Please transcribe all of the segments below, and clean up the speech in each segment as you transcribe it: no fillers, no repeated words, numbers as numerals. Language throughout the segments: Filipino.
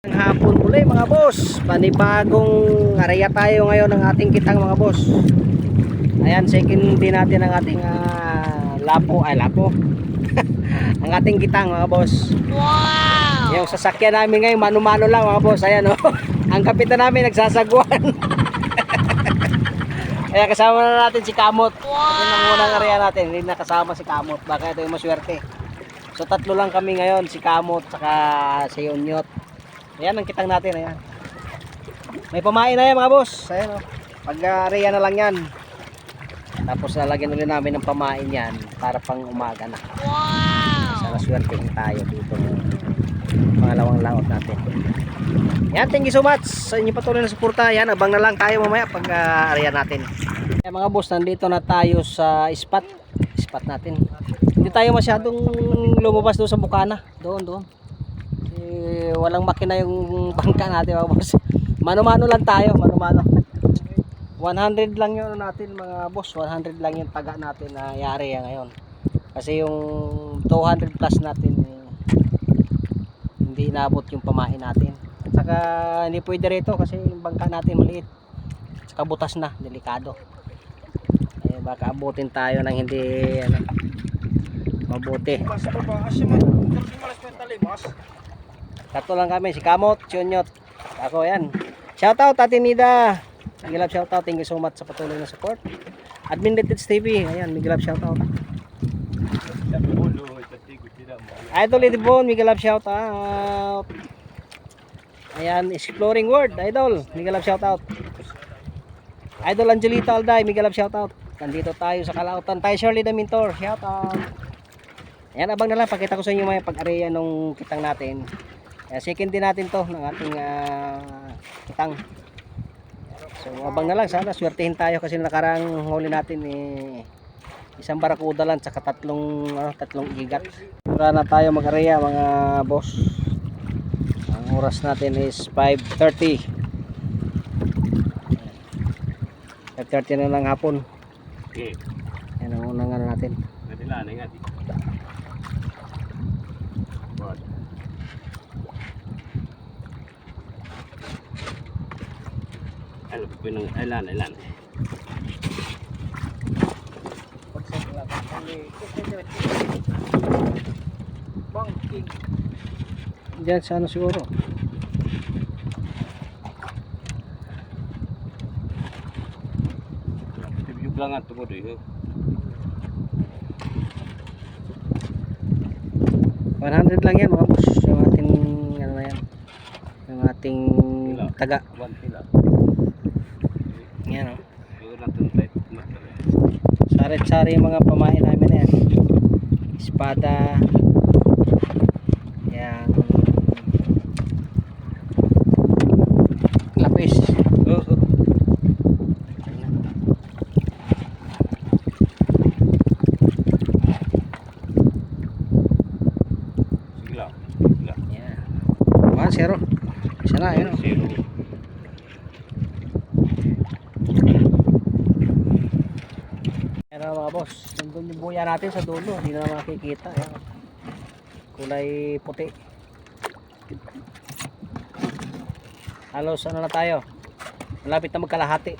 Hapon muli mga boss, panibagong area tayo ngayon ng ating kitang mga boss. Ayan, second din natin ang ating lapo ang ating kitang mga boss. Wow! Yung sasakyan namin ngayon mano-mano lang mga boss. Ayan oh. Ang kapitan namin nagsasagwan. Ayan, kasama na natin si Kamot. Ito ang unang area natin, hindi nakasama si Kamot. Baka ito yung maswerte. So tatlo lang kami ngayon, si Kamot saka si Unyot. Ayan ang kitang natin, ayan. May pamain na yan mga boss. Ayan oh. Pag-area na lang yan. Tapos lalagyan ulit namin ng pamain yan para pang umaga na. Wow! Sana swertein tayo dito ng pangalawang laot natin. Yan, thank you so much sa inyo patuloy na suporta. Yan, abang na lang tayo mamaya pag-area natin. Ayan mga boss, nandito na tayo sa spot natin. Hindi tayo masyadong lumabas doon sa Bukana. Doon. Walang makina yung bangka natin mga boss. Mano-mano lang tayo, mano-mano. 100 lang yun natin mga boss, 100 lang yung taga natin na yari ngayon. Kasi yung 200 plus natin hindi inabot yung pamain natin. At saka hindi pwede rito kasi yung bangka natin maliit. At saka butas na, delikado. Baka abutin tayo ng hindi mabuti. Tatlo lang kami, si Kamot, si Unyot, ako yan. Shoutout Ate Nida, Miguel Love shoutout, thank you so much sa patuloy na support. Admin Litits TV, ayan, Miguel Love shoutout. Idol Idibon, Miguel Love shoutout. Ayan, Exploring World, Idol, Miguel Love shoutout. Idol Angelito Alday, Miguel Love shoutout. Nandito tayo sa Kalautan tayo, Shirley the Mentor, shoutout. Ayan, abang na lang, pakita ko sa inyo may pag-area nung kitang natin. Second din natin to ng ating kitang. So abang na lang, sana swertehin tayo kasi nakarang huli natin isang barakuda lang saka tatlong igat. Mura na tayo mag-area mga boss. Ang oras natin is 5:30. 5:30 na lang hapon. Okay. Yan ang unang natin. Ilan. Diyan sana siguro. Tibiyog lang ato mo doon. 100 lang yan mga boss. Yung ating ano na yan. Yung ating taga. Yan o. Sarit-sari yung mga pamain namin na yan. Espada. Yan. Lapis. Yan. 1-0. Isa na yun o. Ayan mga boss, nandun yung buya natin sa dulo, hindi na makikita. Ayan. Kulay puti. Halos ano na tayo, malapit na magkalahati.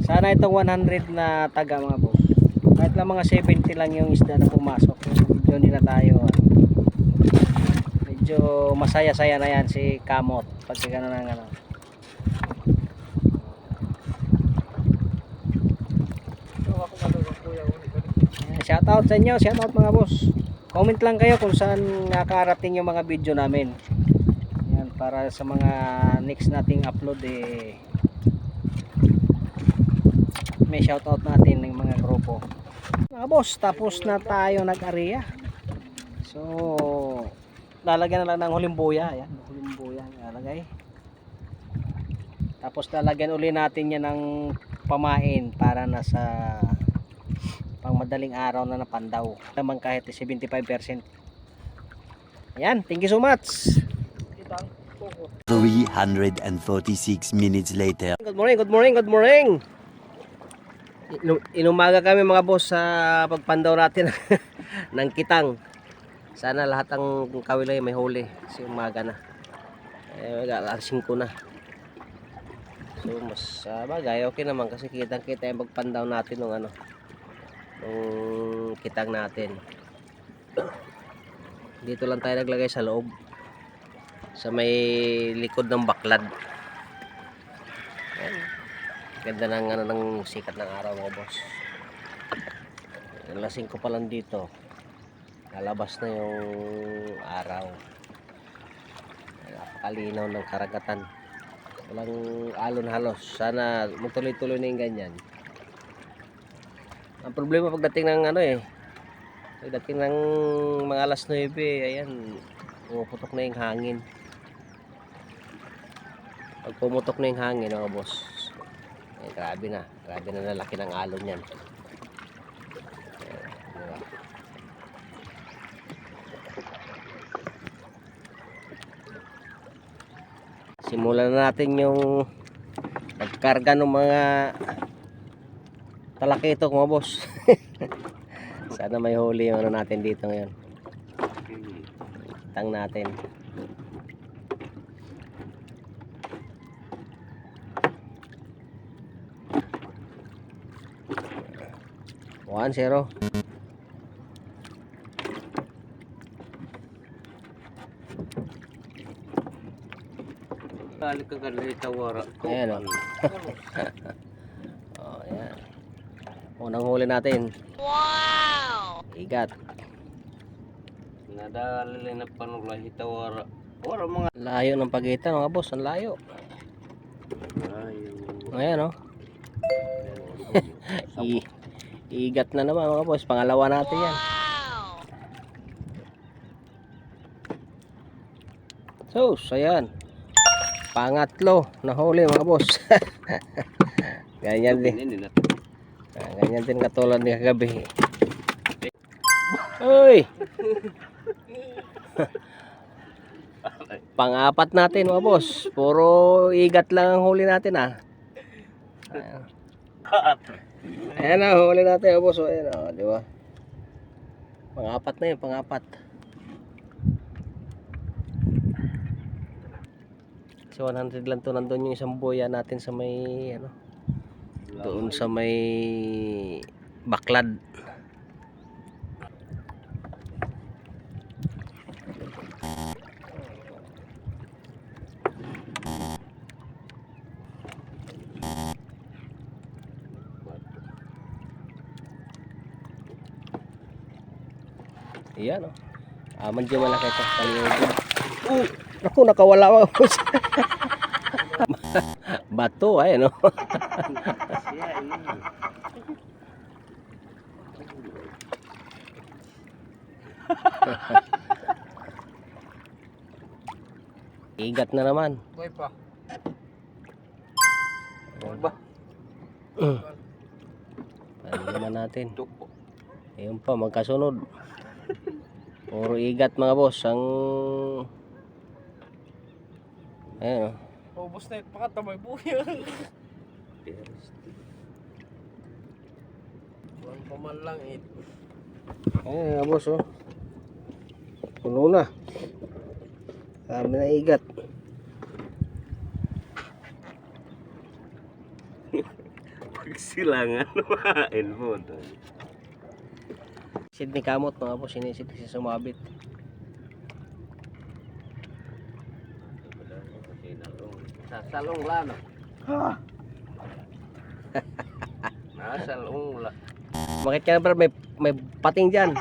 Sana itong 100 na taga mga boss, kahit lang mga 70 lang yung isda na pumasok, medyo hindi na tayo medyo masaya-saya na yan si Kamot pag gano'n ng ano. Shoutout sa inyo, shoutout mga boss. Comment lang kayo kung saan nakarating yung mga video namin. Yan, para sa mga next nating upload may shoutout natin ng mga grupo. Mga boss, tapos na tayo nag-area. So, lalagyan na lang ng huling buya. Ayan, huling buya lalagay. Tapos lalagyan uli natin yan ng pamain para nasa pang madaling araw na napandaw naman kahit 75%. Ayan, thank you so much. 346 minutes later. Good morning. Inumaga kami mga boss sa pagpandaw natin ng kitang. Sana lahat ng kawilay may huli kasi umaga na. Alas 5 na. So mas bagay okay naman kasi kitang-kita yung pagpandaw natin ng ano ng kitang natin. Dito lang tayo naglagay sa loob. Sa may likod ng baklad. Ayan. Ganda ng ano ng sikat ng araw mga boss. Alas 5 pa lang dito. Lalabas na yung araw. Napakalinaw ng karagatan. Walang alon halos. Sana magtuloy-tuloy na yung ganyan. Ang problema pagdating ng ano pagdating ng mga alas 9, ayan, pumuputok na yung hangin. Pag pumutok na yung hangin mga boss, ay, grabe na nalaki ng alon yan. Diba? Simulan na natin yung pagkarga ng mga talakitok mga boss. Sana may huli yung ano natin dito ngayon. Kitang natin. 1-0. Kali ka gali tawara. Ayan o. Oh, ayan. Unang huli natin. Wow! Igat. Nadali na panulahi tawara. Wala mga Layo ng pagitan mga boss. Ang layo. Ayan o. Igat na naman mga boss. Pangalawa natin yan. So, ayan. Pangatlo na huli mga boss. Ganyan din. Ganyan din katulad ni kagabi. Uy! Pang-apat natin mga boss. Puro igat lang ang huli natin Ayan. Ayan na, huli natin mga boss. Ayan o, di ba? Pang-apat na yun, pang-apat. So 100 lang to, nandun yung isang buya natin sa may ano, doon sa may baklad. Iyan o. Medyo malaki ito. Naku, nakawala ako. Bato no. Igat na naman. Boy pa. Ba? Naman natin. Tupo. Ayun pa, magkasunod. Puro igat mga boss. Ang ayan o. Ubus na ito pakatamay buya. Buwan pa man lang Ayan mga boss o. Puno na. Kami na igat. Pagsilangan main mo. Sid ni kamot mga boss. Sinisid kasi sumabit. Sasalong lang. Nasalong lang. Bakit ka na bro? May pating dyan.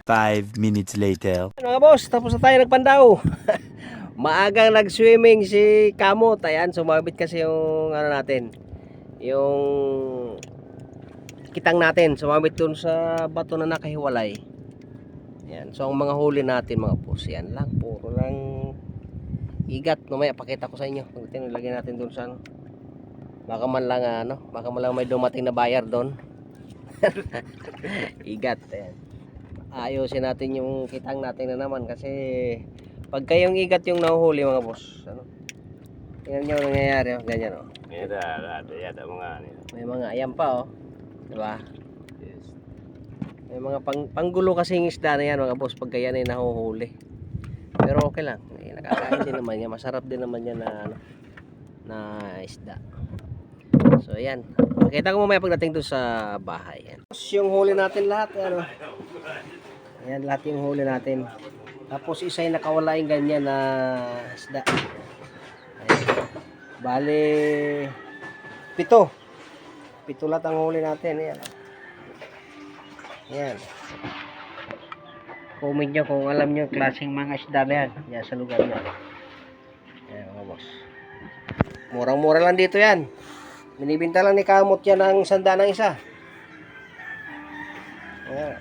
5 minutes later. Mga boss, tapos na tayo nagpandaw. Maagang nag-swimming si Kamot. Ayan, sumabit kasi yung ano natin. Yung kitang natin. Sumabit dun sa bato na nakahiwalay. Ayan, so ang mga huli natin mga boss, yan lang. Puro lang igat. Mamaya pakita ko sa inyo. Pagdating nilagay natin dun sa ano. Baka man lang may dumating na buyer doon. Igat. Ayan. Ayusin natin yung kitang natin na naman kasi pagka yung igat yung nahuhuli mga boss, Tingnan nyo ang nangyayari, oh. Ganyan, oh. Yata mga ano. May mga, ayan pa, oh. Diba? Yes. May mga panggulo kasing isda na yan, mga boss, pagka yan ay nahuhuli. Pero okay lang. Nakakain din naman yan. Masarap din naman yan na, ano, na isda. So, ayan. Makita ko mamaya pagdating doon sa bahay. Ayan. Yung huli natin lahat, ano. Ayan, lahat yung huli natin. Tapos isa yung nakawala yung ganyan na isda. Ayan. Bale, 7. 7 lahat ang huli natin. Ayan. Ayan. Comment nyo kung alam nyo klaseng mga isda na yan. Yan sa lugar nyo. Ayan mga boss. Murang-mura lang dito yan. Binibinta lang ni Kamot yan ng 100 ng isa. Ayan.